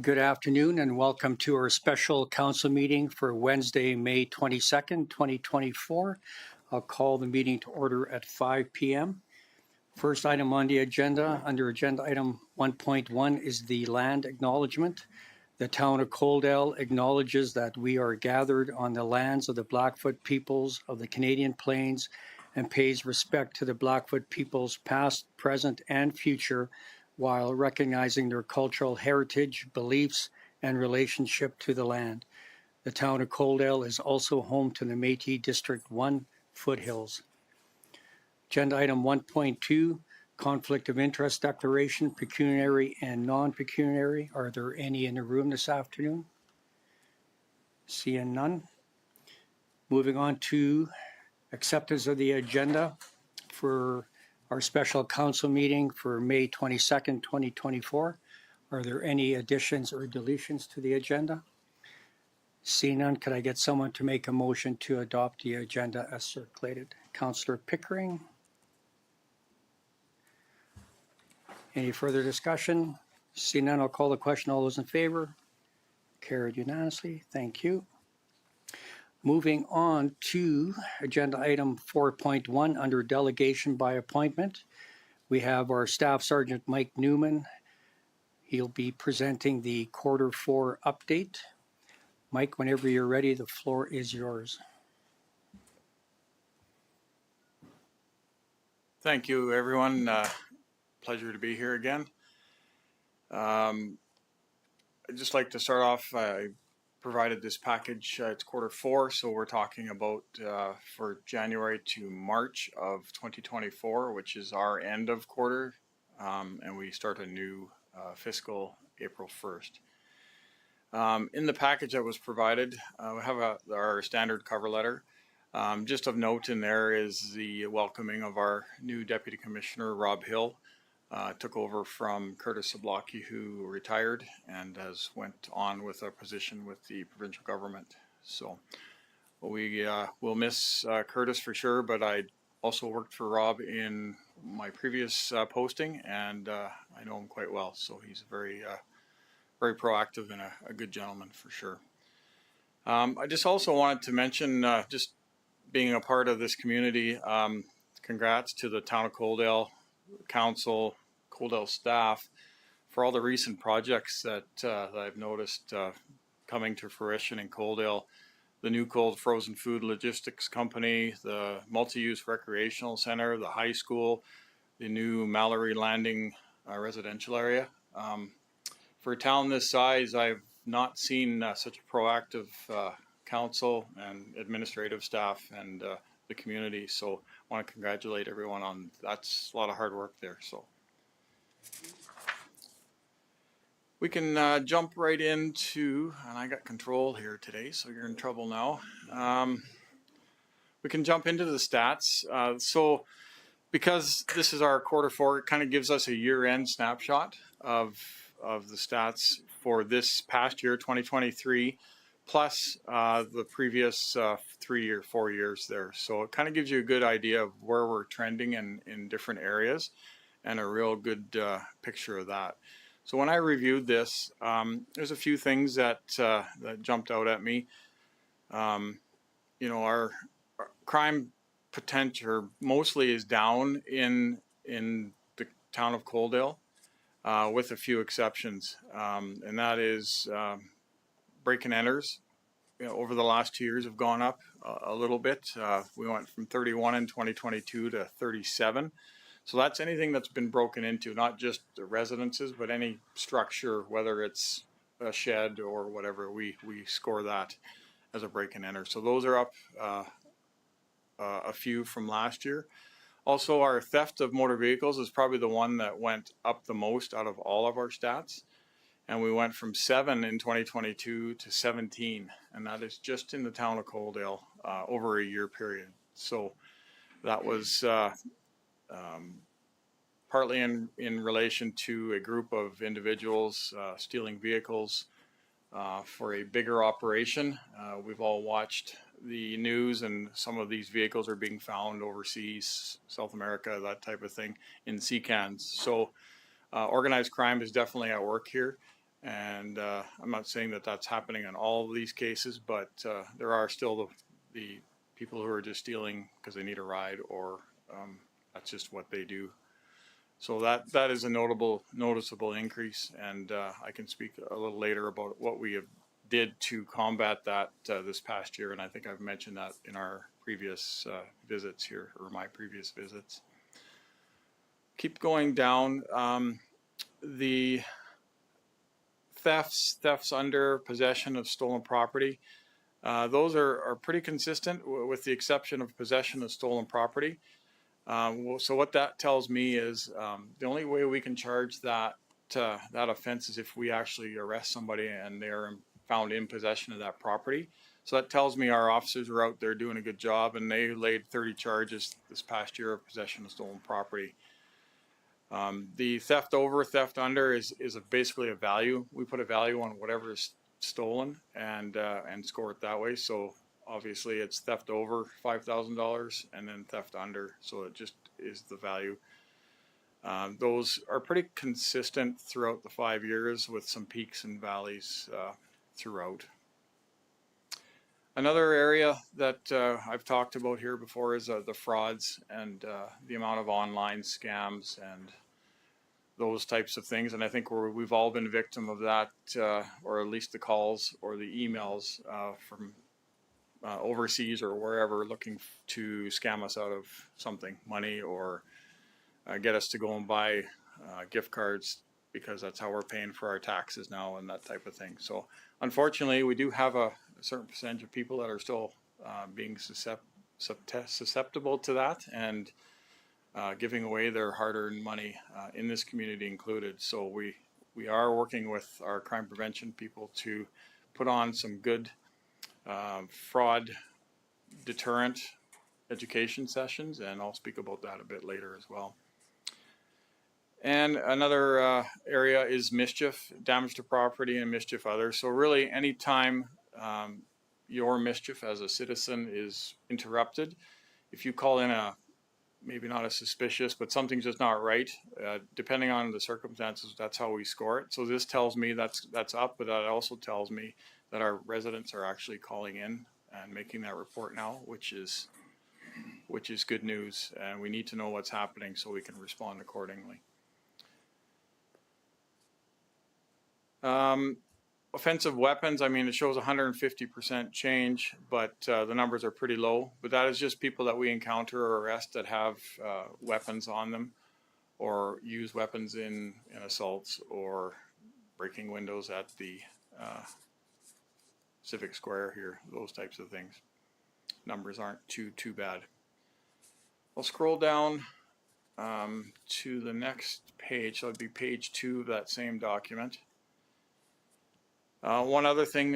Good afternoon and welcome to our special council meeting for Wednesday, May 22nd, 2024. I'll call the meeting to order at 5 p.m. First item on the agenda, under agenda item 1.1, is the land acknowledgement. The town of Coaldale acknowledges that we are gathered on the lands of the Blackfoot peoples of the Canadian Plains and pays respect to the Blackfoot peoples past, present, and future, while recognizing their cultural heritage, beliefs, and relationship to the land. The town of Coaldale is also home to the Métis District 1 foothills. Agenda item 1.2, conflict of interest declaration, pecuniary and non-pecuniary. Are there any in the room this afternoon? Seeing none. Moving on to acceptance of the agenda for our special council meeting for May 22nd, 2024. Are there any additions or deletions to the agenda? Seeing none, could I get someone to make a motion to adopt the agenda as circulated? Councillor Pickering. Any further discussion? Seeing none, I'll call the question. All those in favor? Carried unanimously. Thank you. Moving on to agenda item 4.1 under delegation by appointment. We have our Staff Sergeant Mike Numan. He'll be presenting the Q4 update. Mike, whenever you're ready, the floor is yours. Thank you, everyone. Pleasure to be here again. I'd just like to start off, I provided this package, it's Q4, so we're talking about for January to March of 2024, which is our end of quarter, and we start a new fiscal April 1st. In the package that was provided, we have our standard cover letter. Just of note in there is the welcoming of our new Deputy Commissioner, Rob Hill. Took over from Curtis Zablocki, who retired and has went on with a position with the provincial government. So we will miss Curtis for sure, but I also worked for Rob in my previous posting, and I know him quite well. So he's very proactive and a good gentleman for sure. I just also wanted to mention, just being a part of this community, congrats to the town of Coaldale Council, Coaldale staff, for all the recent projects that I've noticed coming to fruition in Coaldale. The new cold frozen food logistics company, the multi-use recreational center, the high school, the new Mallory Landing residential area. For a town this size, I've not seen such a proactive council and administrative staff and the community. So I want to congratulate everyone on that's a lot of hard work there. So we can jump right into, and I got control here today, so you're in trouble now. We can jump into the stats. So because this is our Q4, it kind of gives us a year-end snapshot of the stats for this past year, 2023, plus the previous 3 or 4 years there. So it kind of gives you a good idea of where we're trending in different areas and a real good picture of that. So when I reviewed this, there's a few things that jumped out at me. You know, our crime potential mostly is down in the town of Coaldale, with a few exceptions, and that is break and enters. You know, over the last 2 years have gone up a little bit. We went from 31 in 2022 to 37. So that's anything that's been broken into, not just the residences, but any structure, whether it's a shed or whatever, we score that as a break and enter. So those are up a few from last year. Also, our theft of motor vehicles is probably the one that went up the most out of all of our stats. And we went from 7 in 2022 to 17, and that is just in the town of Coaldale over a year period. So that was partly in relation to a group of individuals stealing vehicles for a bigger operation. We've all watched the news, and some of these vehicles are being found overseas, South America, that type of thing, in sea cans. So organized crime is definitely at work here. And I'm not saying that that's happening in all of these cases, but there are still the people who are just stealing because they need a ride, or that's just what they do. So that is a noticeable increase, and I can speak a little later about what we have did to combat that this past year, and I think I've mentioned that in our previous visits here, or my previous visits. Keep going down. The thefts under possession of stolen property, those are pretty consistent, with the exception of possession of stolen property. So what that tells me is the only way we can charge that offense is if we actually arrest somebody and they're found in possession of that property. So that tells me our officers are out there doing a good job, and they laid 30 charges this past year of possession of stolen property. The theft over, theft under is basically a value. We put a value on whatever is stolen and score it that way. So obviously it's theft over $5,000 and then theft under, so it just is the value. Those are pretty consistent throughout the 5 years, with some peaks and valleys throughout. Another area that I've talked about here before is the frauds and the amount of online scams and those types of things. And I think we've all been victim of that, or at least the calls or the emails from overseas or wherever, looking to scam us out of something, money, or get us to go and buy gift cards, because that's how we're paying for our taxes now, and that type of thing. So unfortunately, we do have a certain percentage of people that are still being susceptible to that, and giving away their hard-earned money, in this community included. So we are working with our crime prevention people to put on some good fraud deterrent education sessions, and I'll speak about that a bit later as well. And another area is mischief, damage to property, and mischief others. So really, anytime your mischief as a citizen is interrupted, if you call in maybe not a suspicious, but something's just not right, depending on the circumstances, that's how we score it. So this tells me that's up, but that also tells me that our residents are actually calling in and making that report now, which is good news, and we need to know what's happening so we can respond accordingly. Offensive weapons, I mean, it shows 150% change, but the numbers are pretty low. But that is just people that we encounter or arrest that have weapons on them, or use weapons in assaults, or breaking windows at the Civic Square here, those types of things. Numbers aren't too bad. I'll scroll down to the next page, so it'd be page 2 of that same document. One other thing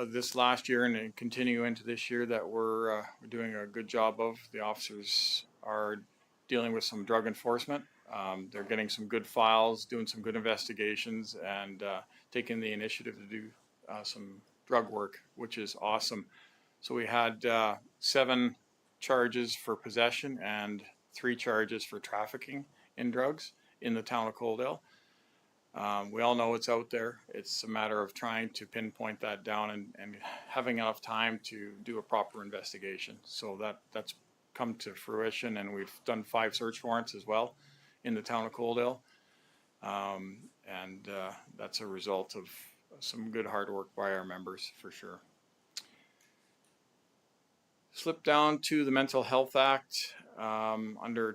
this last year and continue into this year that we're doing a good job of, the officers are dealing with some drug enforcement. They're getting some good files, doing some good investigations, and taking the initiative to do some drug work, which is awesome. So we had 7 charges for possession and 3 charges for trafficking in drugs in the town of Coaldale. We all know it's out there. It's a matter of trying to pinpoint that down and having enough time to do a proper investigation. So that's come to fruition, and we've done 5 search warrants as well in the town of Coaldale. And that's a result of some good hard work by our members, for sure. Slip down to the Mental Health Act under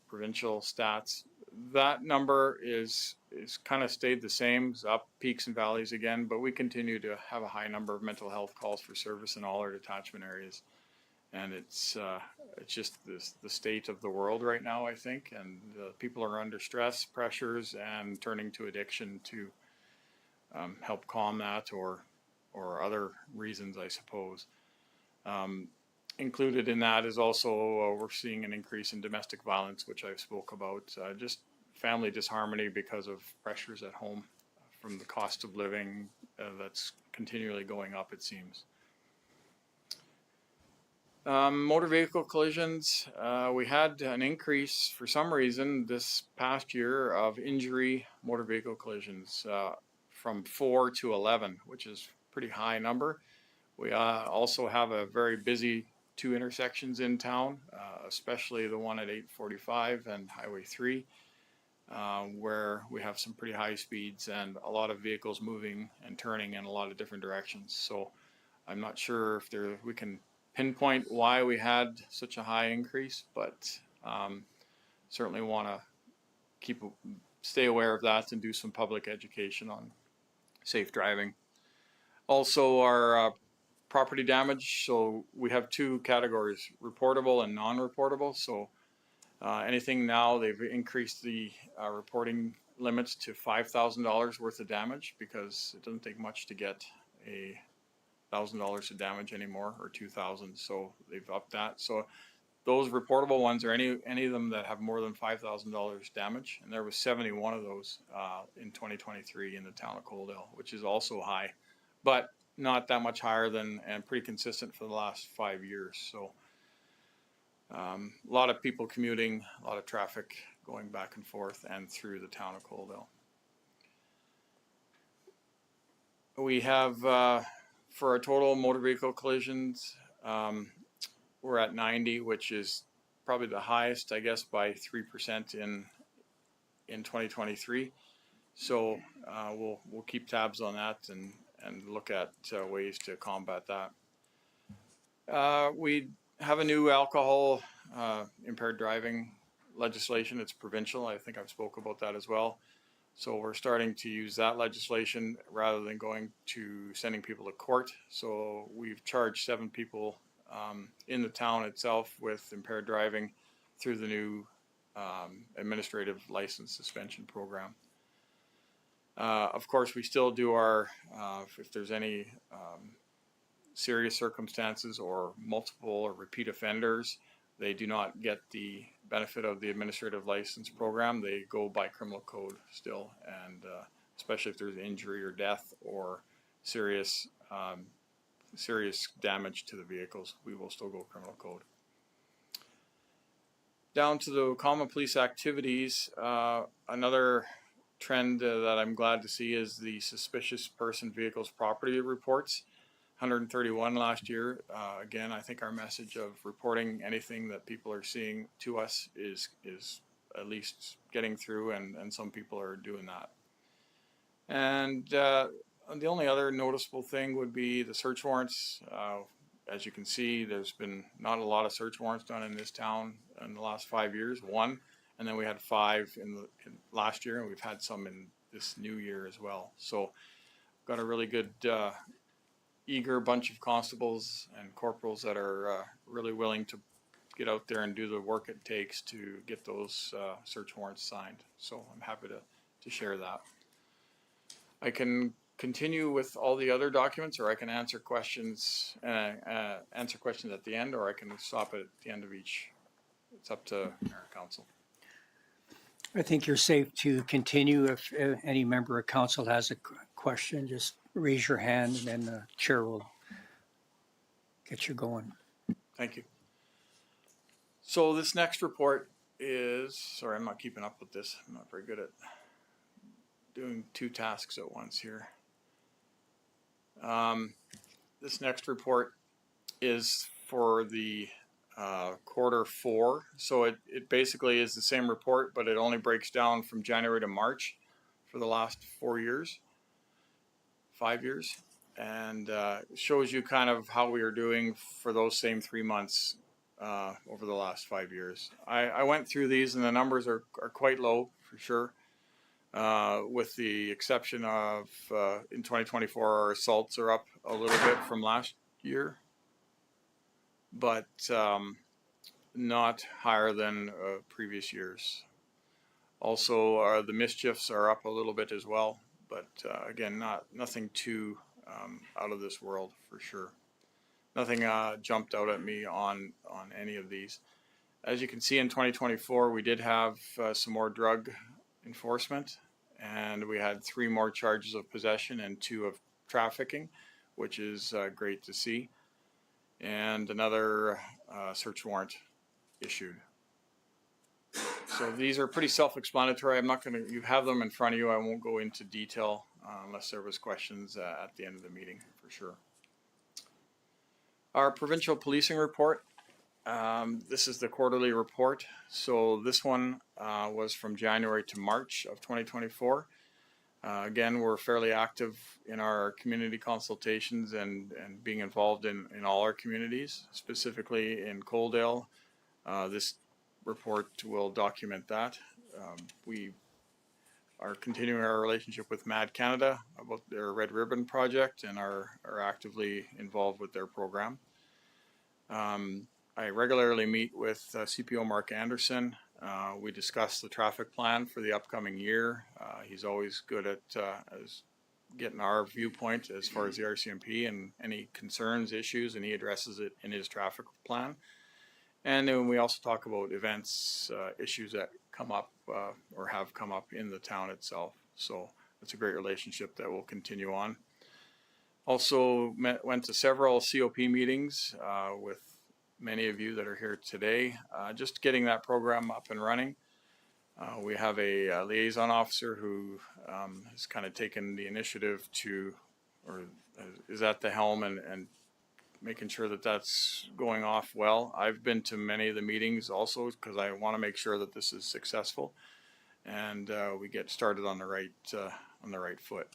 provincial stats. That number is kind of stayed the same. It's up, peaks and valleys again, but we continue to have a high number of mental health calls for service in all our detachment areas. And it's just the state of the world right now, I think, and people are under stress, pressures, and turning to addiction to help calm that, or other reasons, I suppose. Included in that is also we're seeing an increase in domestic violence, which I've spoke about, just family disharmony because of pressures at home from the cost of living that's continually going up, it seems. Motor vehicle collisions, we had an increase for some reason this past year of injury motor vehicle collisions from 4 to 11, which is a pretty high number. We also have a very busy 2 intersections in town, especially the one at 845 and Highway 3, where we have some pretty high speeds and a lot of vehicles moving and turning in a lot of different directions. So I'm not sure if we can pinpoint why we had such a high increase, but certainly want to stay aware of that and do some public education on safe driving. Also, our property damage. So we have 2 categories: reportable and non-reportable. So anything now, they've increased the reporting limits to $5,000 worth of damage, because it doesn't take much to get $1,000 of damage anymore, or 2,000. So they've upped that. So those reportable ones are any of them that have more than $5,000 damage, and there was 71 of those in 2023 in the town of Coaldale, which is also high, but not that much higher than, and pretty consistent for the last 5 years. So a lot of people commuting, a lot of traffic going back and forth and through the town of Coaldale. We have for our total motor vehicle collisions, we're at 90, which is probably the highest, I guess, by 3% in 2023. So we'll keep tabs on that and look at ways to combat that. We have a new alcohol impaired driving legislation. It's provincial. I think I've spoke about that as well. So we're starting to use that legislation rather than sending people to court. So we've charged 7 people in the town itself with impaired driving through the new administrative license suspension program. Of course, we still do our, if there's any serious circumstances or multiple or repeat offenders, they do not get the benefit of the administrative license program. They go by criminal code still, and especially if there's injury or death or serious damage to the vehicles, we will still go criminal code. Down to the common police activities, another trend that I'm glad to see is the suspicious person vehicles property reports. 131 last year. Again, I think our message of reporting anything that people are seeing to us is at least getting through, and some people are doing that. And the only other noticeable thing would be the search warrants. As you can see, there's been not a lot of search warrants done in this town in the last 5 years. 1, and then we had 5 in last year, and we've had some in this new year as well. So got a really good eager bunch of constables and corporals that are really willing to get out there and do the work it takes to get those search warrants signed. So I'm happy to share that. I can continue with all the other documents, or I can answer questions at the end, or I can stop at the end of each. It's up to our council. I think you're safe to continue. If any member of council has a question, just raise your hand and then the chair will get you going. Thank you. So this next report is, sorry, I'm not keeping up with this. I'm not very good at doing 2 tasks at once here. This next report is for the Q4. So it basically is the same report, but it only breaks down from January to March for the last 5 years, and shows you kind of how we are doing for those same 3 months over the last 5 years. I went through these, and the numbers are quite low for sure, with the exception of in 2024 our assaults are up a little bit from last year, but not higher than previous years. Also, the mischiefs are up a little bit as well, but again, nothing too out of this world for sure. Nothing jumped out at me on any of these. As you can see, in 2024, we did have some more drug enforcement, and we had 3 more charges of possession and 2 of trafficking, which is great to see. And another search warrant issued. So these are pretty self-explanatory. I'm not going to, you have them in front of you. I won't go into detail unless there was questions at the end of the meeting for sure. Our provincial policing report. This is the quarterly report. So this one was from January to March of 2024. Again, we're fairly active in our community consultations and being involved in all our communities, specifically in Coaldale. This report will document that. We are continuing our relationship with MAD Canada about their Red Ribbon project and are actively involved with their program. I regularly meet with CPO Mark Anderson. We discuss the traffic plan for the upcoming year. He's always good at getting our viewpoint as far as the R.C.M.P. and any concerns, issues, and he addresses it in his traffic plan. And then we also talk about events, issues that come up or have come up in the town itself. So it's a great relationship that will continue on. Also went to several COP meetings with many of you that are here today, just getting that program up and running. We have a liaison officer who has kind of taken the initiative to, or is at the helm and making sure that that's going off well. I've been to many of the meetings also because I want to make sure that this is successful and we get started on the right foot.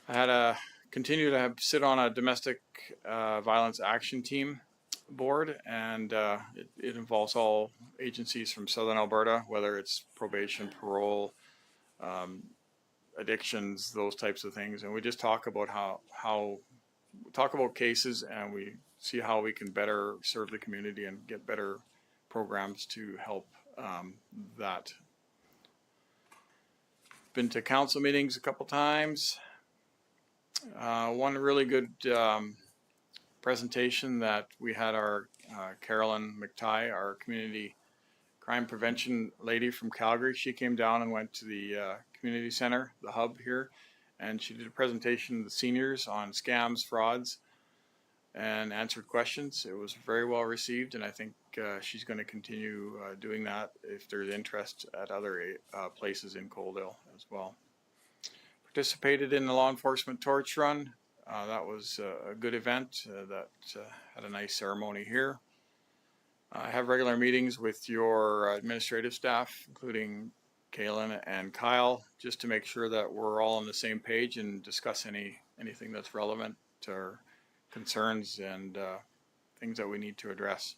I had continue to sit on a domestic violence action team board, and it involves all agencies from Southern Alberta, whether it's probation, parole, addictions, those types of things, and we just talk about how talk about cases, and we see how we can better serve the community and get better programs to help that. Been to council meetings a couple times. One really good presentation that we had our Kalen McTighe, our community crime prevention lady from Calgary. She came down and went to the community center, the hub here, and she did a presentation to the seniors on scams, frauds, and answered questions. It was very well received, and I think she's going to continue doing that if there's interest at other places in Coaldale as well. Participated in the law enforcement torch run. That was a good event that had a nice ceremony here. I have regular meetings with your administrative staff, including Kalen and Kyle, just to make sure that we're all on the same page and discuss anything that's relevant to our concerns and things that we need to address.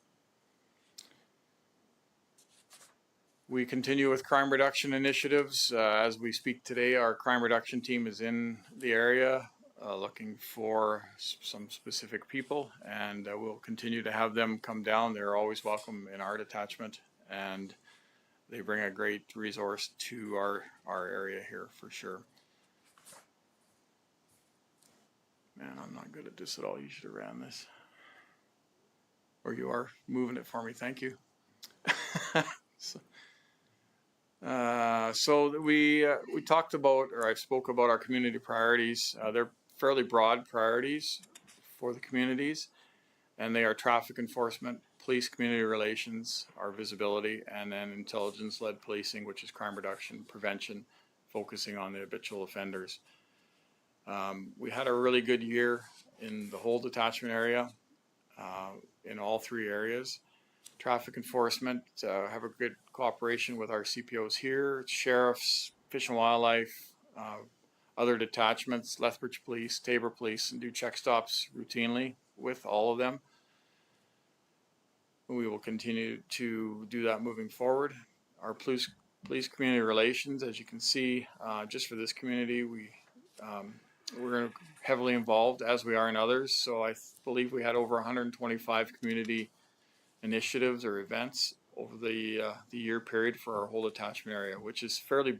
We continue with crime reduction initiatives. As we speak today, our crime reduction team is in the area looking for some specific people, and we'll continue to have them come down. They're always welcome in our detachment, and they bring a great resource to our area here for sure. Man, I'm not good at this at all. You should have ran this. Or you are moving it for me. Thank you. So we talked about, or I spoke about our community priorities. They're fairly broad priorities for the communities, and they are traffic enforcement, police community relations, our visibility, and then intelligence-led policing, which is crime reduction, prevention, focusing on the habitual offenders. We had a really good year in the whole detachment area, in all three areas. Traffic enforcement, have a good cooperation with our CPOs here, sheriffs, Fish and Wildlife, other detachments, Lethbridge Police, Tabor Police, and do check stops routinely with all of them. We will continue to do that moving forward. Our police community relations, as you can see, just for this community, we're heavily involved, as we are in others. So I believe we had over 125 community initiatives or events over the year period for our whole detachment area, which is fairly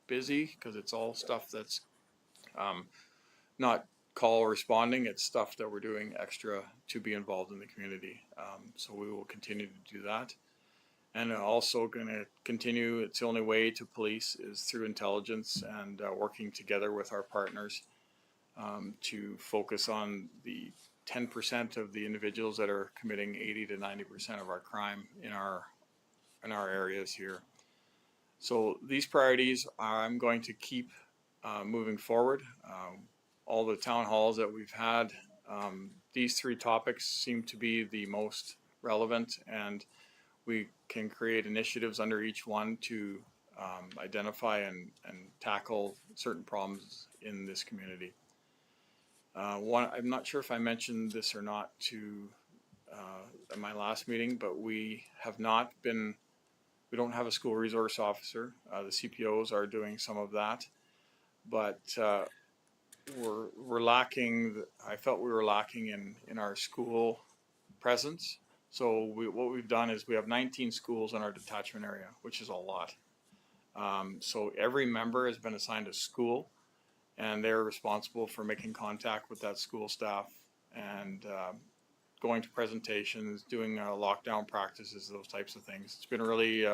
busy because it's all stuff that's not call responding. It's stuff that we're doing extra to be involved in the community. So we will continue to do that, and also going to continue. It's the only way to police is through intelligence and working together with our partners to focus on the 10% of the individuals that are committing 80 to 90% of our crime in our areas here. So these priorities I'm going to keep moving forward. All the town halls that we've had, these three topics seem to be the most relevant, and we can create initiatives under each one to identify and tackle certain problems in this community. I'm not sure if I mentioned this or not at my last meeting, but we don't have a school resource officer. The CPOs are doing some of that, but we're lacking. I felt we were lacking in our school presence. So what we've done is we have 19 schools in our detachment area, which is a lot. So every member has been assigned a school, and they're responsible for making contact with that school staff and going to presentations, doing lockdown practices, those types of things. It's been really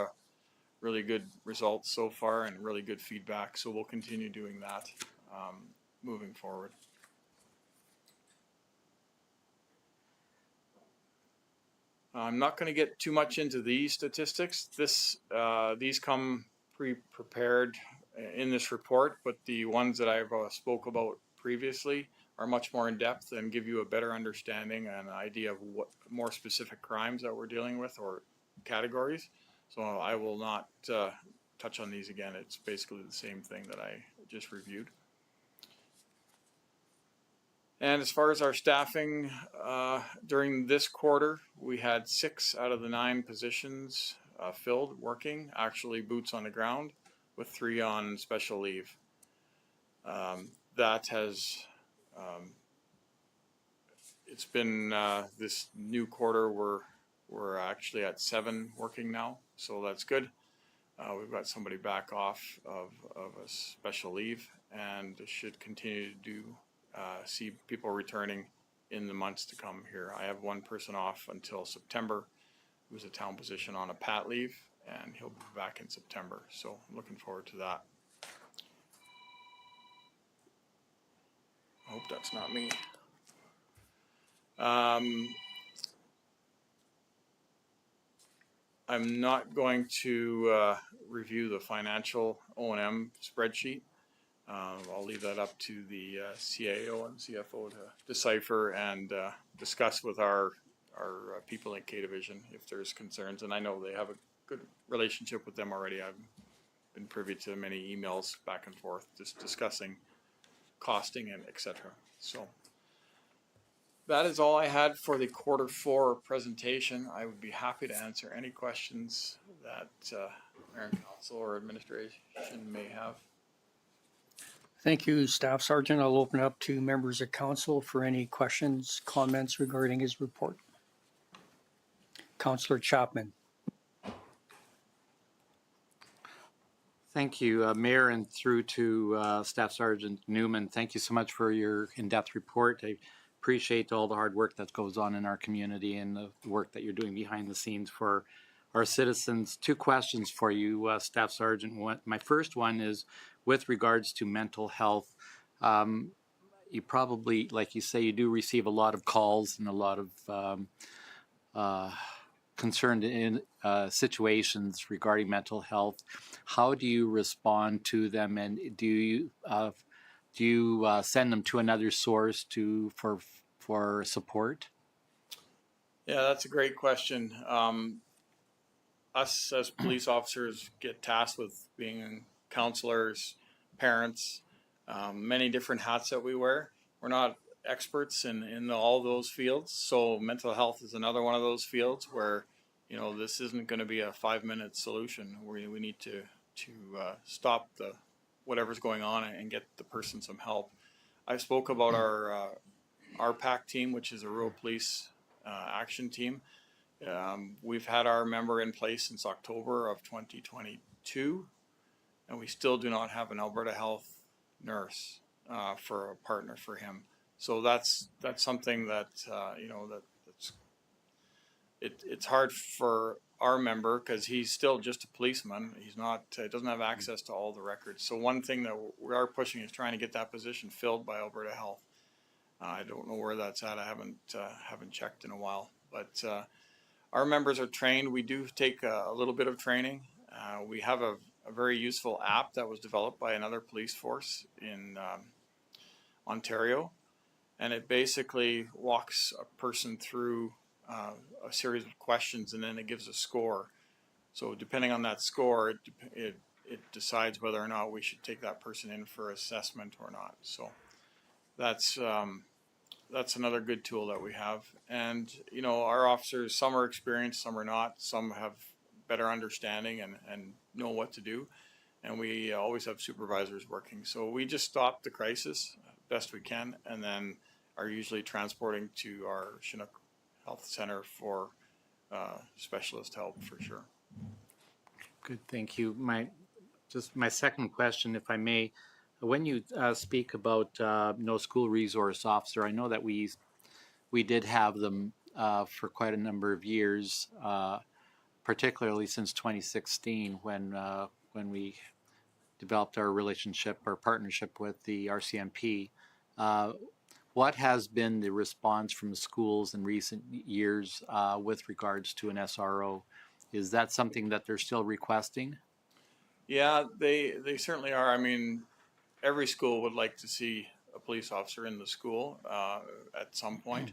good results so far and really good feedback. So we'll continue doing that moving forward. I'm not going to get too much into these statistics. These come pre-prepared in this report, but the ones that I've spoke about previously are much more in depth and give you a better understanding and idea of what more specific crimes that we're dealing with or categories. So I will not touch on these again. It's basically the same thing that I just reviewed. And as far as our staffing, during this quarter, we had 6 out of the 9 positions filled, working, actually boots on the ground, with 3 on special leave. That has, it's been this new quarter, we're actually at 7 working now, so that's good. We've got somebody back off of a special leave, and should continue to see people returning in the months to come here. I have 1 person off until September, who's a town position on a pat leave, and he'll be back in September. So I'm looking forward to that. I hope that's not me. I'm not going to review the financial O&M spreadsheet. I'll leave that up to the CAO and CFO to decipher and discuss with our people in K Division if there's concerns. And I know they have a good relationship with them already. I've been privy to many emails back and forth just discussing costing and etc. So that is all I had for the quarter 4 presentation. I would be happy to answer any questions that Mayor and Council or administration may have. Thank you, Staff Sergeant. I'll open it up to members of council for any questions, comments regarding his report. Councillor Chapman. Thank you, Mayor, and through to Staff Sergeant Numan. Thank you so much for your in-depth report. I appreciate all the hard work that goes on in our community and the work that you're doing behind the scenes for our citizens. 2 questions for you, Staff Sergeant. My first one is with regards to mental health. You probably, like you say, you do receive a lot of calls and a lot of concerned in situations regarding mental health. How do you respond to them, and do you send them to another source for support? Yeah, that's a great question. Us as police officers get tasked with being counselors, parents, many different hats that we wear. We're not experts in all those fields, so mental health is another one of those fields where, you know, this isn't going to be a 5-minute solution. We need to stop whatever's going on and get the person some help. I spoke about our RPAC team, which is a rural police action team. We've had our member in place since October of 2022, and we still do not have an Alberta Health nurse for a partner for him. So that's something that you know, it's hard for our member because he's still just a policeman. He's not doesn't have access to all the records. So one thing that we are pushing is trying to get that position filled by Alberta Health. I don't know where that's at. I haven't checked in a while, but our members are trained. We do take a little bit of training. We have a very useful app that was developed by another police force in Ontario, and it basically walks a person through a series of questions, and then it gives a score. So depending on that score, it decides whether or not we should take that person in for assessment or not. So that's another good tool that we have. And you know, our officers, some are experienced, some are not. Some have better understanding and know what to do. And we always have supervisors working. So we just stop the crisis best we can, and then are usually transporting to our Chinook Health Center for specialist help for sure. Good, thank you. My second question, if I may, when you speak about no school resource officer, I know that we did have them for quite a number of years, particularly since 2016 when we developed our relationship or partnership with the R.C.M.P. What has been the response from schools in recent years with regards to an SRO? Is that something that they're still requesting? Yeah, they certainly are. I mean, every school would like to see a police officer in the school at some point.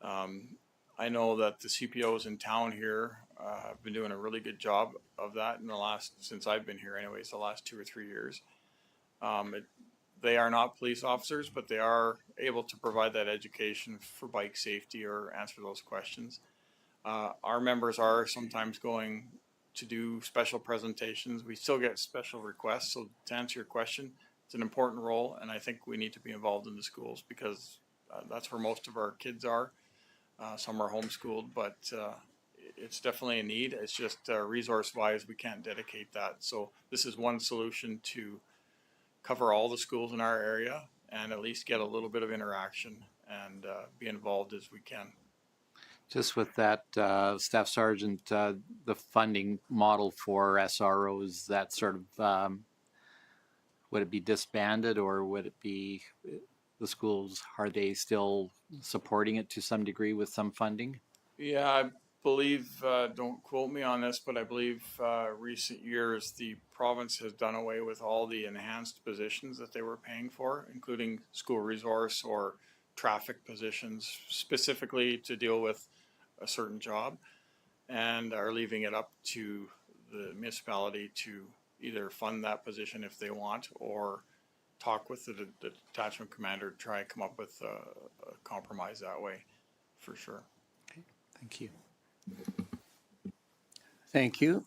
I know that the CPOs in town here have been doing a really good job of that in since I've been here anyways, the last 2 or 3 years. They are not police officers, but they are able to provide that education for bike safety or answer those questions. Our members are sometimes going to do special presentations. We still get special requests. So to answer your question, it's an important role, and I think we need to be involved in the schools because that's where most of our kids are. Some are homeschooled, but it's definitely a need. It's just resource-wise, we can't dedicate that. So this is one solution to cover all the schools in our area and at least get a little bit of interaction and be involved as we can. Just with that, Staff Sergeant, the funding model for SROs, that sort of, would it be disbanded or would it be the schools, are they still supporting it to some degree with some funding? Yeah, I believe, don't quote me on this, but I believe recent years the province has done away with all the enhanced positions that they were paying for, including school resource or traffic positions specifically to deal with a certain job, and are leaving it up to the municipality to either fund that position if they want or talk with the detachment commander to try and come up with a compromise that way for sure. Okay, thank you. Thank you.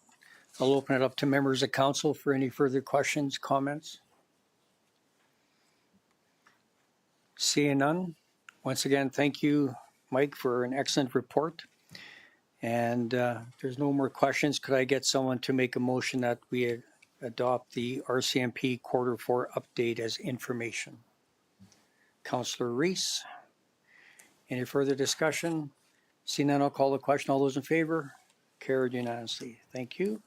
I'll open it up to members of council for any further questions, comments. Seeing none. Once again, thank you, Mike, for an excellent report. And if there's no more questions, could I get someone to make a motion that we adopt the R.C.M.P. Q4 update as information? Councillor Reese. Any further discussion? Seeing none, I'll call the question. All those in favor? Carried unanimously. Thank you.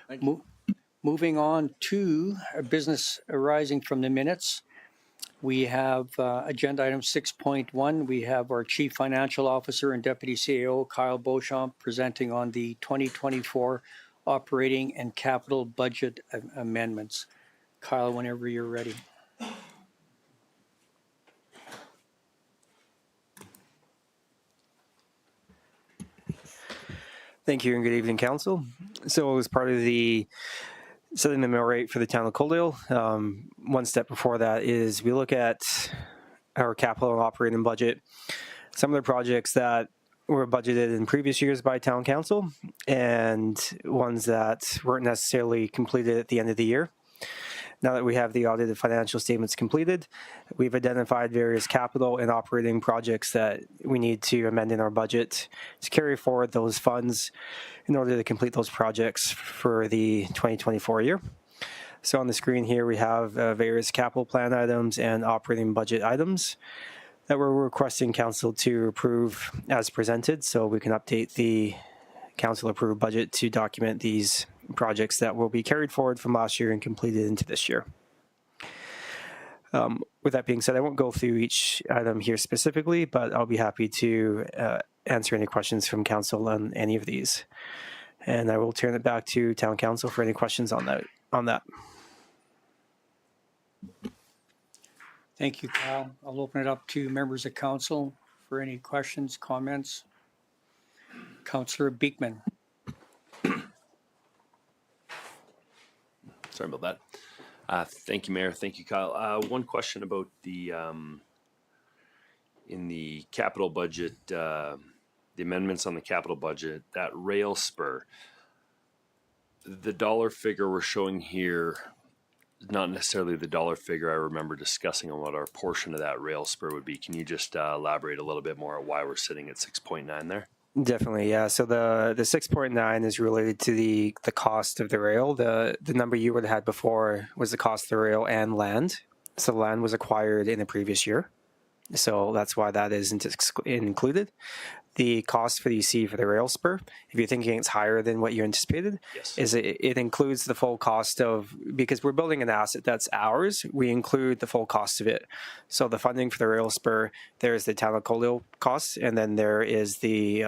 Thank you. Moving on to a business arising from the minutes. We have agenda item 6.1. We have our Chief Financial Officer and Deputy CAO, Kyle Beauchamp, presenting on the 2024 operating and capital budget amendments. Kyle, whenever you're ready. Thank you and good evening, Council. So as part of the setting the mill rate for the town of Coaldale, one step before that is we look at our capital and operating budget, some of the projects that were budgeted in previous years by town council and ones that weren't necessarily completed at the end of the year. Now that we have the audited financial statements completed, we've identified various capital and operating projects that we need to amend in our budget to carry forward those funds in order to complete those projects for the 2024 year. So on the screen here, we have various capital plan items and operating budget items that we're requesting council to approve as presented, so we can update the council approved budget to document these projects that will be carried forward from last year and completed into this year. With that being said, I won't go through each item here specifically, but I'll be happy to answer any questions from council on any of these. And I will turn it back to town council for any questions on that. Thank you, Kyle. I'll open it up to members of council for any questions, comments. Councillor Beekman. Sorry about that. Thank you, Mayor. Thank you, Kyle. One question about the in the capital budget, the amendments on the capital budget, that rail spur. The dollar figure we're showing here, not necessarily the dollar figure I remember discussing on what our portion of that rail spur would be. Can you just elaborate a little bit more on why we're sitting at 6.9 there? Definitely, yeah. So the 6.9 is related to the cost of the rail. The number you would have had before was the cost of the rail and land. So land was acquired in the previous year. So that's why that isn't included. The cost for the UC for the rail spur, if you're thinking it's higher than what you anticipated, Yes. is it includes the full cost of, because we're building an asset that's ours, we include the full cost of it. So the funding for the rail spur, there's the town of Coldale costs, and then there is the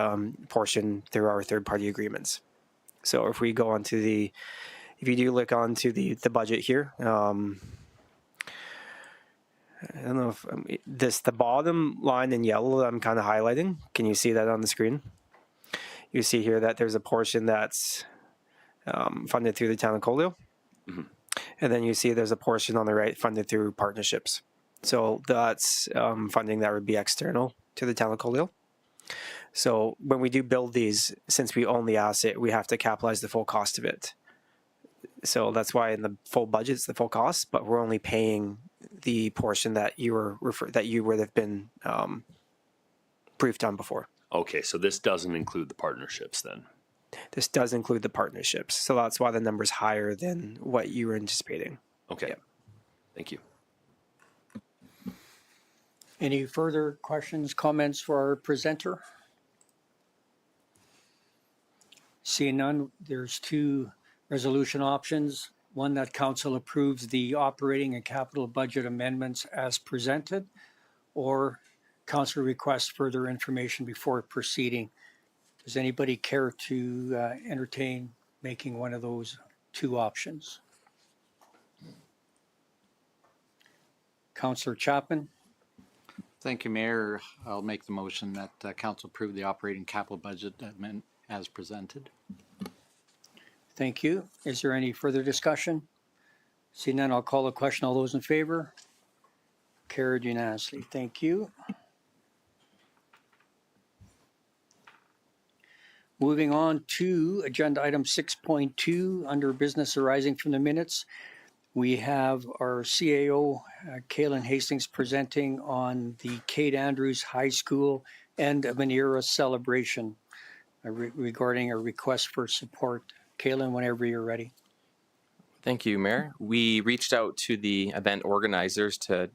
portion through our third-party agreements. So if we go on to if you do look onto the budget here, I don't know if the bottom line in yellow that I'm kind of highlighting. Can you see that on the screen? You see here that there's a portion that's funded through the town of Coldale. Mm-hmm. And then you see there's a portion on the right funded through partnerships. So that's funding that would be external to the town of Coldale. So when we do build these, since we own the asset, we have to capitalize the full cost of it. So that's why in the full budget it's the full cost, but we're only paying the portion that you would have been briefed on before. Okay, so this doesn't include the partnerships then. This does include the partnerships, so that's why the number's higher than what you were anticipating. Okay, Yep. Thank you. Any further questions, comments for our presenter? Seeing none, there's two resolution options. One, that council approves the operating and capital budget amendments as presented, or council requests further information before proceeding. Does anybody care to entertain making one of those two options? Councillor Chapman. Thank you, Mayor. I'll make the motion that council approve the operating capital budget amendment as presented. Thank you. Is there any further discussion? Seeing none, I'll call the question. All those in favor? Carried unanimously. Thank you. Moving on to agenda item 6.2 under business arising from the minutes. We have our CAO, Kalen Hastings, presenting on the Kate Andrews High School end of an era celebration regarding a request for support. Kalen, whenever you're ready. Thank you, Mayor. We reached out to the event organizers to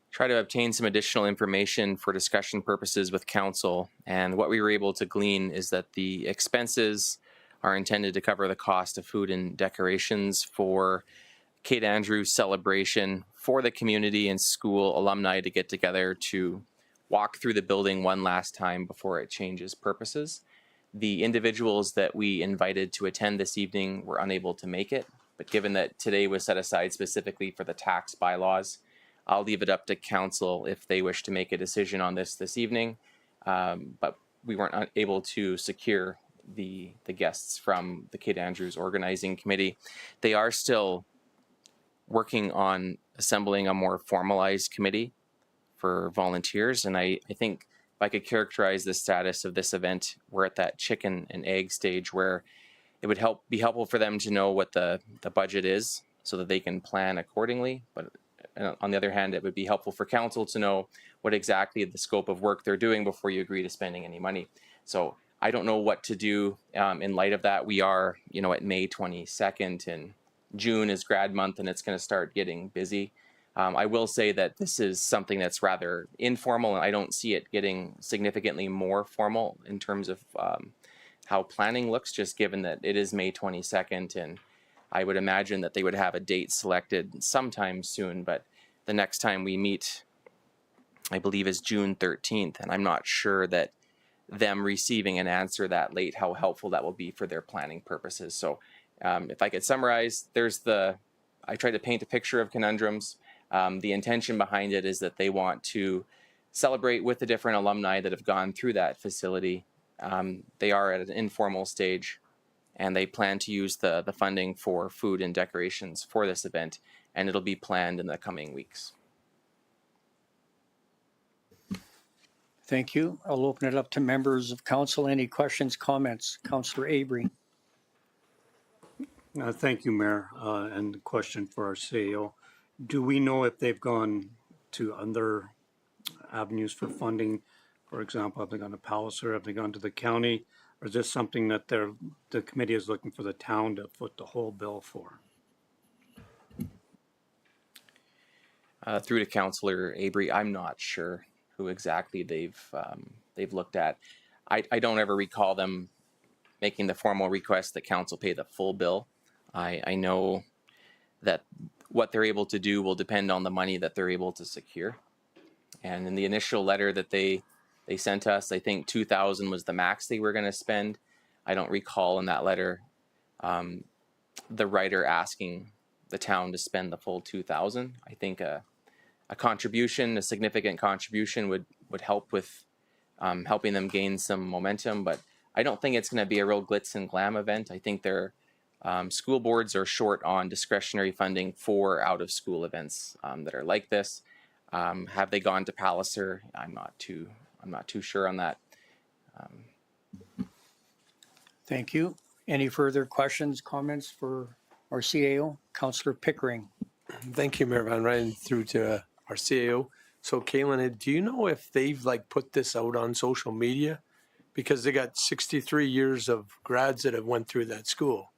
try to obtain some additional information for discussion purposes with council. And what we were able to glean is that the expenses are intended to cover the cost of food and decorations for Kate Andrews celebration for the community and school alumni to get together to walk through the building one last time before it changes purposes. The individuals that we invited to attend this evening were unable to make it, but given that today was set aside specifically for the tax bylaws, I'll leave it up to council if they wish to make a decision on this evening. But we weren't able to secure the guests from the Kate Andrews organizing committee. They are still working on assembling a more formalized committee for volunteers, and I think if I could characterize the status of this event, we're at that chicken and egg stage where it would be helpful for them to know what the budget is so that they can plan accordingly. But on the other hand, it would be helpful for council to know what exactly the scope of work they're doing before you agree to spending any money. So I don't know what to do in light of that. We are, at May 22nd, and June is grad month, and it's going to start getting busy. I will say that this is something that's rather informal, and I don't see it getting significantly more formal in terms of how planning looks, just given that it is May 22nd, and I would imagine that they would have a date selected sometime soon, but the next time we meet, I believe, is June 13th, and I'm not sure that them receiving an answer that late, how helpful that will be for their planning purposes. So if I could summarize, I tried to paint a picture of conundrums. The intention behind it is that they want to celebrate with the different alumni that have gone through that facility. They are at an informal stage, and they plan to use the funding for food and decorations for this event, and it'll be planned in the coming weeks. Thank you. I'll open it up to members of council. Any questions, comments? Councillor Avery. Thank you, Mayor. And the question for our CEO. Do we know if they've gone to other avenues for funding? For example, have they gone to Palliser? Have they gone to the county? Or is this something that the committee is looking for the town to foot the whole bill for? Through to Councillor Avery, I'm not sure who exactly they've looked at. I don't ever recall them making the formal request that council pay the full bill. I know that what they're able to do will depend on the money that they're able to secure. And in the initial letter that they sent us, I think $2,000 was the max they were going to spend. I don't recall in that letter the writer asking the town to spend the full $2,000. I think a contribution, a significant contribution would help with helping them gain some momentum, but I don't think it's going to be a real glitz and glam event. I think their school boards are short on discretionary funding for out-of-school events that are like this. Have they gone to Palliser? I'm not too sure on that. Thank you. Any further questions, comments for our CAO? Councillor Pickering. Thank you, Mayor Van Ryn, through to our CAO. So, Kalen, do you know if they've put this out on social media? Because they got 63 years of grads that have went through that school.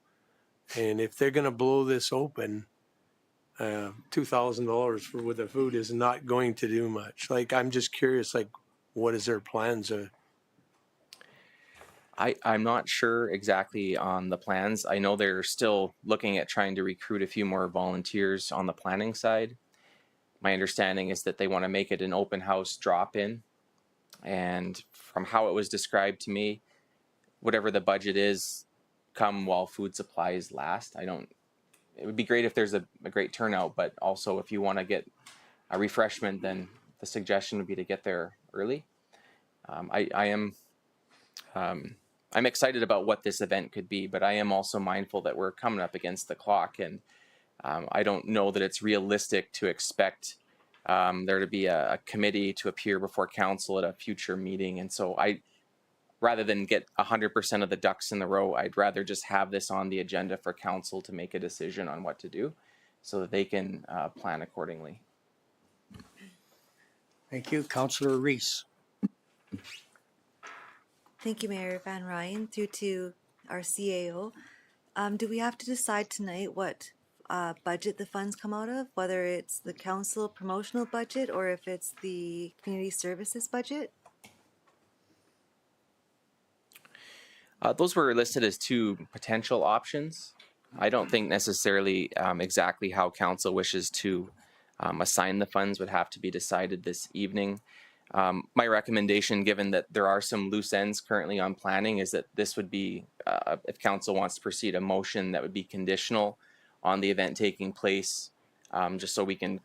And if they're going to blow this open, $2,000 for with the food is not going to do much. I'm just curious, what is their plans? I'm not sure exactly on the plans. I know they're still looking at trying to recruit a few more volunteers on the planning side. My understanding is that they want to make it an open house drop-in. And from how it was described to me, whatever the budget is, come while food supplies last. It would be great if there's a great turnout, but also if you want to get a refreshment, then the suggestion would be to get there early. I'm excited about what this event could be, but I am also mindful that we're coming up against the clock, and I don't know that it's realistic to expect there to be a committee to appear before council at a future meeting. And so rather than get 100% of the ducks in the row, I'd rather just have this on the agenda for council to make a decision on what to do so that they can plan accordingly. Thank you. Councillor Reese. Thank you, Mayor Van Ryn. Through to our CAO. Do we have to decide tonight what budget the funds come out of, whether it's the council promotional budget or if it's the community services budget? Those were listed as two potential options. I don't think necessarily exactly how council wishes to assign the funds would have to be decided this evening. My recommendation, given that there are some loose ends currently on planning, is that this would be, if council wants to proceed, a motion that would be conditional on the event taking place, just so we can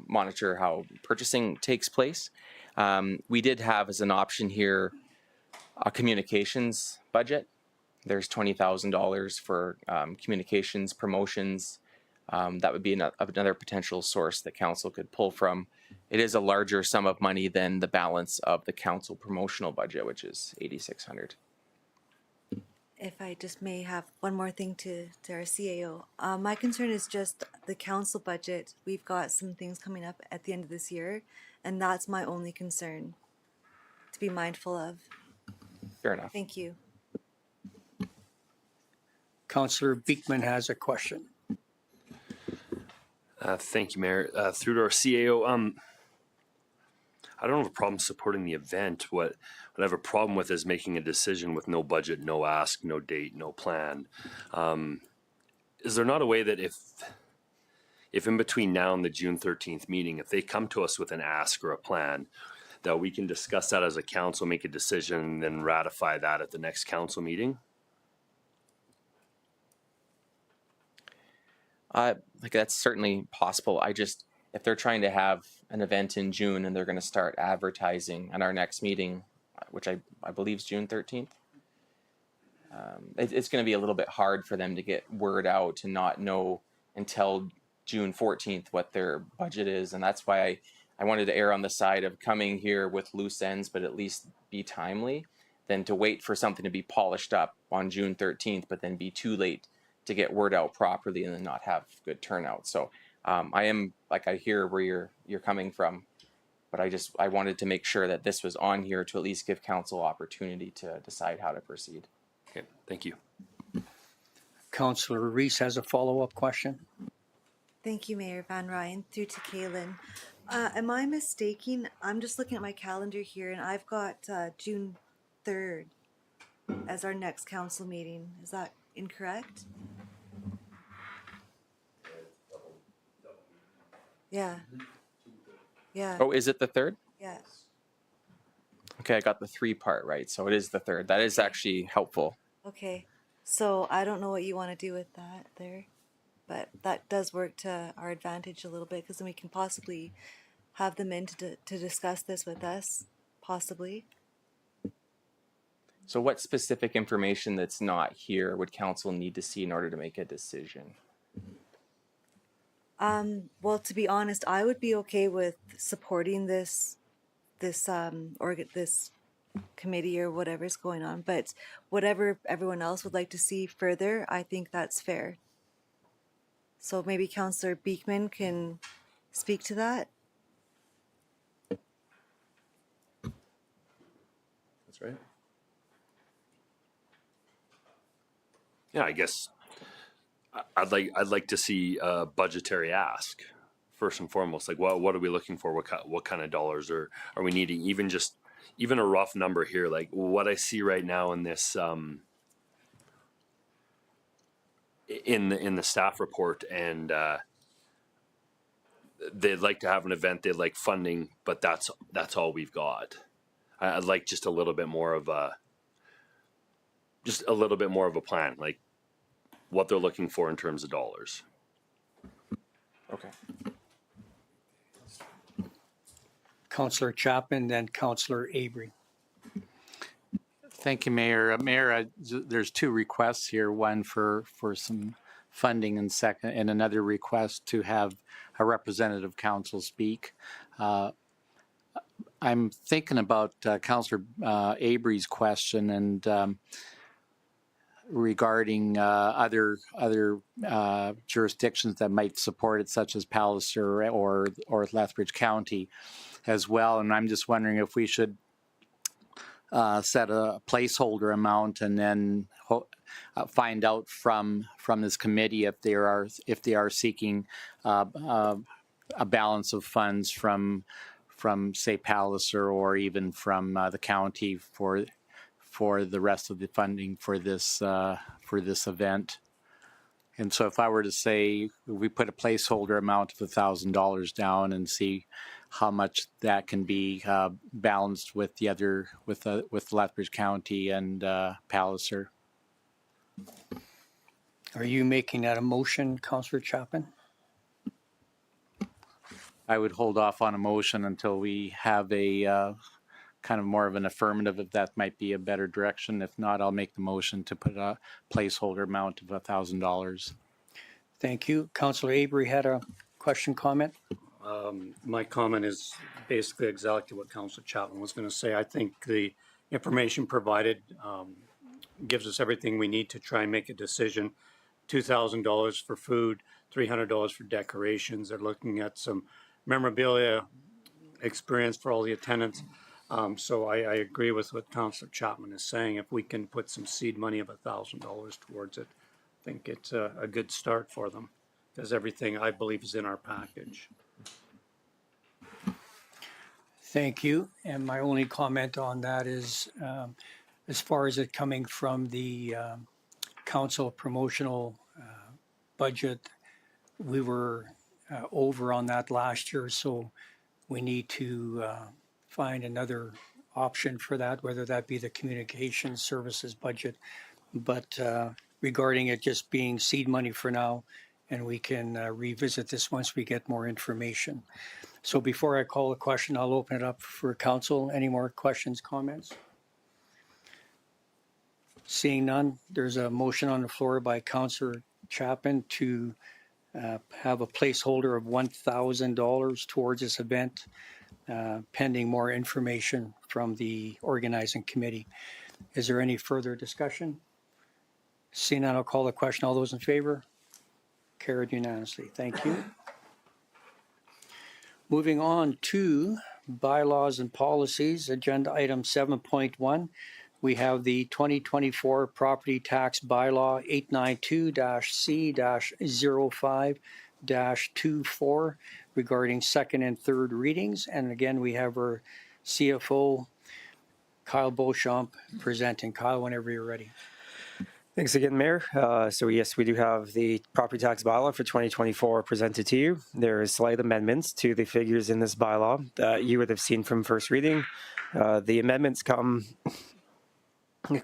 monitor how purchasing takes place. We did have as an option here a communications budget. There's $20,000 for communications promotions. That would be another potential source that council could pull from. It is a larger sum of money than the balance of the council promotional budget, which is $8,600. If I just may have one more thing to our CAO. My concern is just the council budget. We've got some things coming up at the end of this year, and that's my only concern to be mindful of. Fair enough. Thank you. Councillor Beekman has a question. Thank you, Mayor. Through to our CAO, I don't have a problem supporting the event. What I have a problem with is making a decision with no budget, no ask, no date, no plan. Is there not a way that if if in between now and the June 13th meeting, if they come to us with an ask or a plan, that we can discuss that as a council, make a decision, and then ratify that at the next council meeting? Like that's certainly possible. If they're trying to have an event in June and they're going to start advertising at our next meeting, which I believe is June 13th, it's going to be a little bit hard for them to get word out to not know until June 14th what their budget is. And that's why I wanted to err on the side of coming here with loose ends, but at least be timely, than to wait for something to be polished up on June 13th, but then be too late to get word out properly and then not have good turnout. So I hear where you're coming from, but I wanted to make sure that this was on here to at least give council opportunity to decide how to proceed. Okay, thank you. Councillor Reese has a follow-up question. Thank you, Mayor Van Ryn. Through to Kalen. Am I mistaken? I'm just looking at my calendar here, and I've got June 3rd as our next council meeting. Is that incorrect? Yeah. Yeah. Oh, is it the 3rd? Yeah. Okay, I got the 3 part right. So it is the 3rd. That is actually helpful. Okay. So I don't know what you want to do with that there, but that does work to our advantage a little bit, because then we can possibly have them in to discuss this with us, possibly. So what specific information that's not here would council need to see in order to make a decision? Well, to be honest, I would be okay with supporting this committee or whatever's going on, but whatever everyone else would like to see further, I think that's fair. So maybe Councillor Beekman can speak to that. That's right. Yeah, I guess I'd like to see a budgetary ask first and foremost. Like, what are we looking for? What kind of dollars are we needing? Even a rough number here. Like what I see right now in this in the staff report, and they'd like to have an event. They'd like funding, but that's all we've got. I'd like just a little bit more of a plan, like what they're looking for in terms of dollars. Okay. Councillor Chapman, then Councillor Avery. Thank you, Mayor. Mayor, there's 2 requests here. One for some funding, and another request to have a representative council speak. I'm thinking about Councillor Avery's question and regarding other jurisdictions that might support it, such as Palliser or Lethbridge County as well. And I'm just wondering if we should set a placeholder amount and then find out from this committee if they are seeking a balance of funds from say Palliser or even from the county for the rest of the funding for this event. And so if I were to say we put a placeholder amount of $1,000 down and see how much that can be balanced with the other with Lethbridge County and Palliser. Are you making that a motion, Councillor Chapman? I would hold off on a motion until we have a kind of more of an affirmative, if that might be a better direction. If not, I'll make the motion to put a placeholder amount of $1,000. Thank you. Councillor Avery had a question, comment? My comment is basically exactly what Councillor Chapman was going to say. I think the information provided gives us everything we need to try and make a decision. $2,000 for food, $300 for decorations. They're looking at some memorabilia experience for all the attendants. So I agree with what Councillor Chapman is saying. If we can put some seed money of $1,000 towards it, I think it's a good start for them, because everything I believe is in our package. Thank you. And my only comment on that is, as far as it coming from the council promotional budget, we were over on that last year, so we need to find another option for that, whether that be the communication services budget. But regarding it just being seed money for now, and we can revisit this once we get more information. So before I call the question, I'll open it up for council. Any more questions, comments? Seeing none, there's a motion on the floor by Councillor Chapman to have a placeholder of $1,000 towards this event, pending more information from the organizing committee. Is there any further discussion? Seeing none, I'll call the question. All those in favor? Carried unanimously. Thank you. Moving on to bylaws and policies, agenda item 7.1. We have the 2024 property tax bylaw 892-C-05-24 regarding second and third readings. And again, we have our CFO, Kyle Beauchamp, presenting. Kyle, whenever you're ready. Thanks again, Mayor. So yes, we do have the property tax bylaw for 2024 presented to you. There is slight amendments to the figures in this bylaw that you would have seen from first reading. The amendments come, in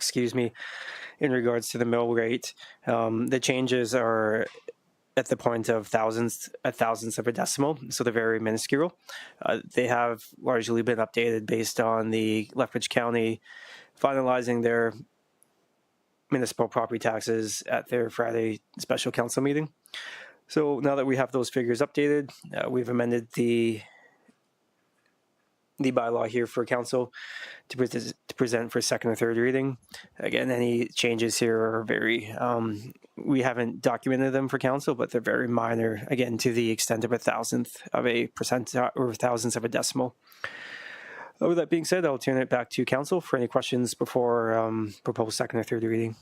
regards to the mill rate. The changes are at the point of thousandths of a decimal, so they're very minuscule. They have largely been updated based on the Lethbridge County finalizing their municipal property taxes at their Friday special council meeting. So now that we have those figures updated, we've amended the bylaw here for council to present for second or third reading. Again, any changes here are very, we haven't documented them for council, but they're very minor, again, to the extent of 1,000th of a percent or thousandths of a decimal. With that being said, I'll turn it back to council for any questions before proposed second or third reading.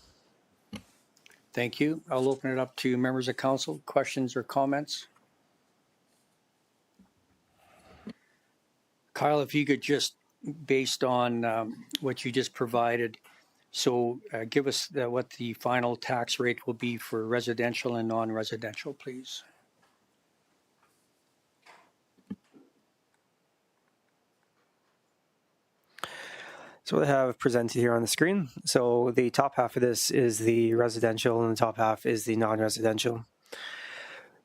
Thank you. I'll open it up to members of council. Questions or comments? Kyle, if you could just, based on what you just provided, so give us what the final tax rate will be for residential and non-residential, please. So what I have presented here on the screen. So the top half of this is the residential and the top half is the non-residential.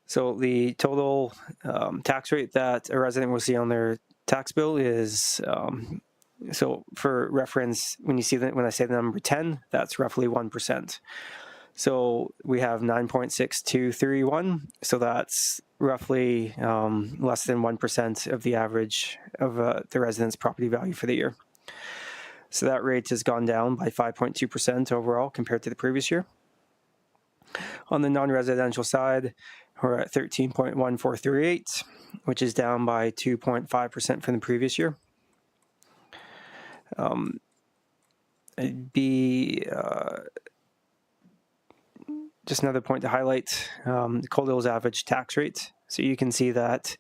So the total tax rate that a resident will see on their tax bill is, so for reference, when I say the number 10, that's roughly 1%. So we have 9.6231. So that's roughly less than 1% of the average of the resident's property value for the year. So that rate has gone down by 5.2% overall compared to the previous year. On the non-residential side, we're at 13.1438, which is down by 2.5% from the previous year. Just another point to highlight, Coaldale's average tax rate. So you can see that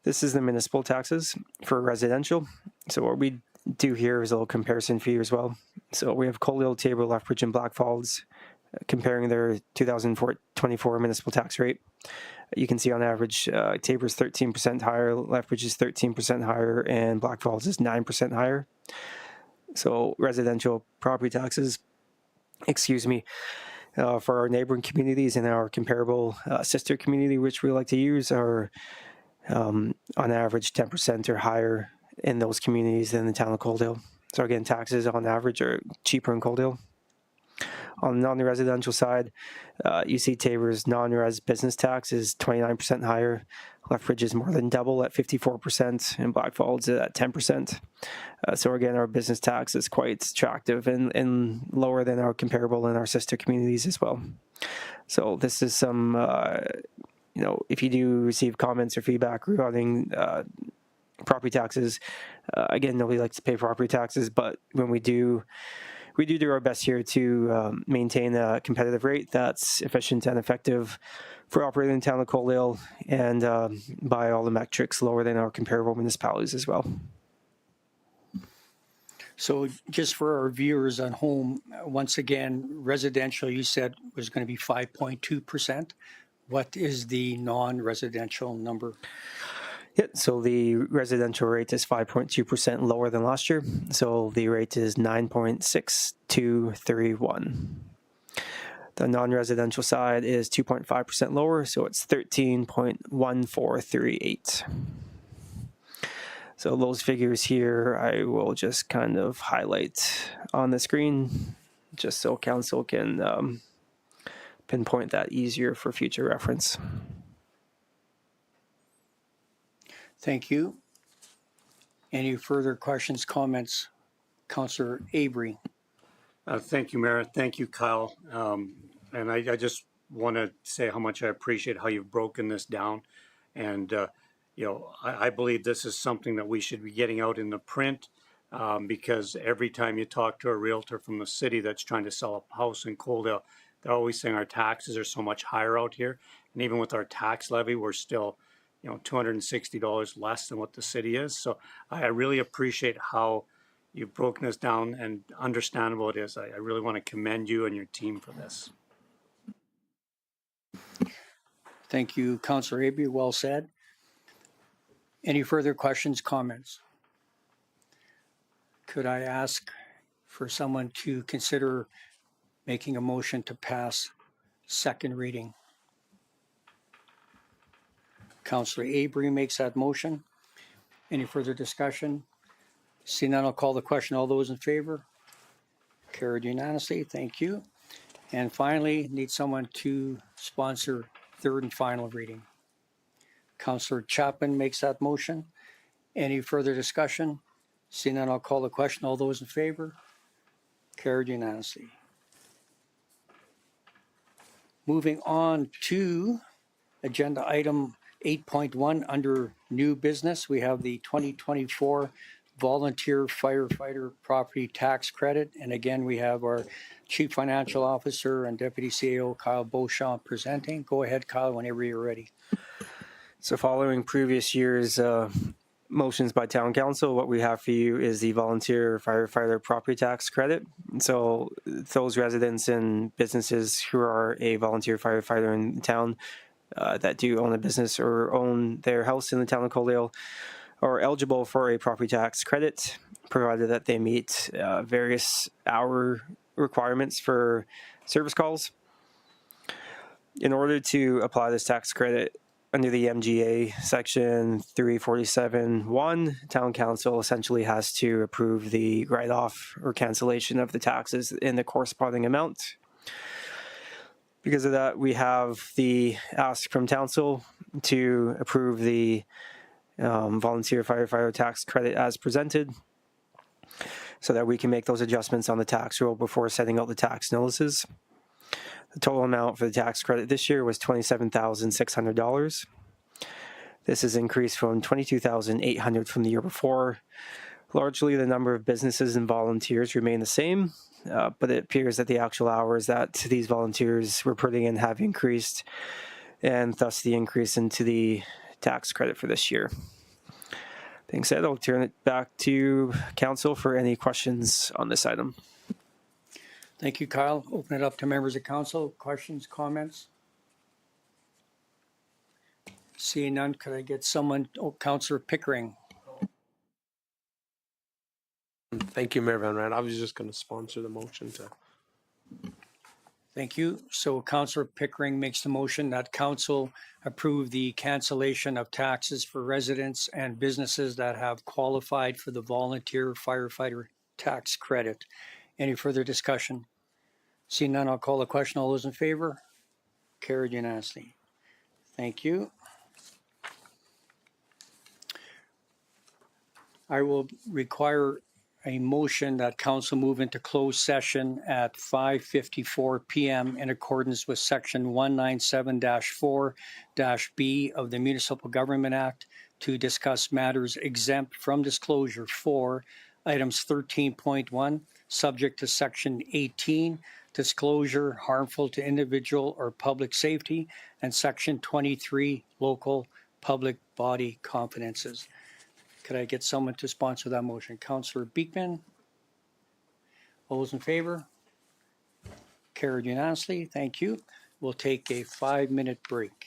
this is the municipal taxes for residential. So what we do here is a little comparison for you as well. So we have Coaldale, Tabor, Lethbridge, and Blackfalds comparing their 2024 municipal tax rate. You can see on average, Tabor is 13% higher, Lethbridge is 13% higher, and Blackfalds is 9% higher. So residential property taxes, for our neighboring communities and our comparable sister community, which we like to use, are on average 10% or higher in those communities than the town of Coaldale. So again, taxes on average are cheaper in Coaldale. On the non-residential side, you see Tabor's non-res business tax is 29% higher. Lethbridge is more than double at 54%, and Blackfalds is at 10%. So again, our business tax is quite attractive and lower than our comparable in our sister communities as well. So this is some, if you do receive comments or feedback regarding property taxes, again, nobody likes to pay property taxes, but when we do our best here to maintain a competitive rate that's efficient and effective for operating in the town of Coaldale, and by all the metrics lower than our comparable municipalities as well. So just for our viewers at home, once again, residential you said was going to be 5.2%, What is the non-residential number? Yeah, so the residential rate is 5.2% lower than last year. So the rate is 9.6231. The non-residential side is 2.5% lower, so it's 13.1438. So those figures here, I will just kind of highlight on the screen, just so council can pinpoint that easier for future reference. Thank you. Any further questions, comments? Councillor Avery. Thank you, Mayor. Thank you, Kyle. And I just want to say how much I appreciate how you've broken this down. And, I believe this is something that we should be getting out in the print because every time you talk to a realtor from the city that's trying to sell a house in Coaldale, they're always saying our taxes are so much higher out here. And even with our tax levy, we're still, $260 less than what the city is. So I really appreciate how you've broken this down and understandable it is. I really want to commend you and your team for this. Thank you, Councillor Avery. Well said. Any further questions, comments? Could I ask for someone to consider making a motion to pass second reading? Councillor Avery makes that motion. Any further discussion? Seeing none, I'll call the question. All those in favor? Carried unanimously. Thank you. And finally, need someone to sponsor third and final reading. Councillor Chapman makes that motion. Any further discussion? Seeing none, I'll call the question. All those in favor? Carried unanimously. Moving on to agenda item 8.1 under new business, we have the 2024 volunteer firefighter property tax credit. And again, we have our Chief Financial Officer and Deputy CEO Kyle Beauchamp presenting. Go ahead, Kyle, whenever you're ready. So following previous years' motions by Town Council, what we have for you is the volunteer firefighter property tax credit. So those residents and businesses who are a volunteer firefighter in town that do own a business or own their house in the town of Coaldale are eligible for a property tax credit, provided that they meet various hour requirements for service calls. In order to apply this tax credit under the MGA section 347(1), Town Council essentially has to approve the write-off or cancellation of the taxes in the corresponding amount. Because of that, we have the ask from Council to approve the volunteer firefighter tax credit as presented, so that we can make those adjustments on the tax roll before setting out the tax notices. The total amount for the tax credit this year was $27,600. This is increased from $22,800 from the year before. Largely, the number of businesses and volunteers remain the same, but it appears that the actual hours that these volunteers were putting in have increased, and thus the increase into the tax credit for this year. Being said, I'll turn it back to Council for any questions on this item. Thank you, Kyle. Open it up to members of council. Questions, comments? Seeing none, could I get someone, Councillor Pickering? Thank you, Mayor Van Ryn. I was just going to sponsor the motion to. Thank you. So Councillor Pickering makes the motion that council approve the cancellation of taxes for residents and businesses that have qualified for the volunteer firefighter tax credit. Any further discussion? Seeing none, I'll call the question. All those in favor? Carried unanimously. Thank you. I will require a motion that council move into closed session at 5:54 p.m. in accordance with section 197-4-B of the Municipal Government Act to discuss matters exempt from disclosure for items 13.1, subject to section 18, disclosure harmful to individual or public safety, and section 23, local public body confidences. Could I get someone to sponsor that motion? Councillor Beekman. All those in favor? Carried unanimously. Thank you. We'll take a 5-minute break.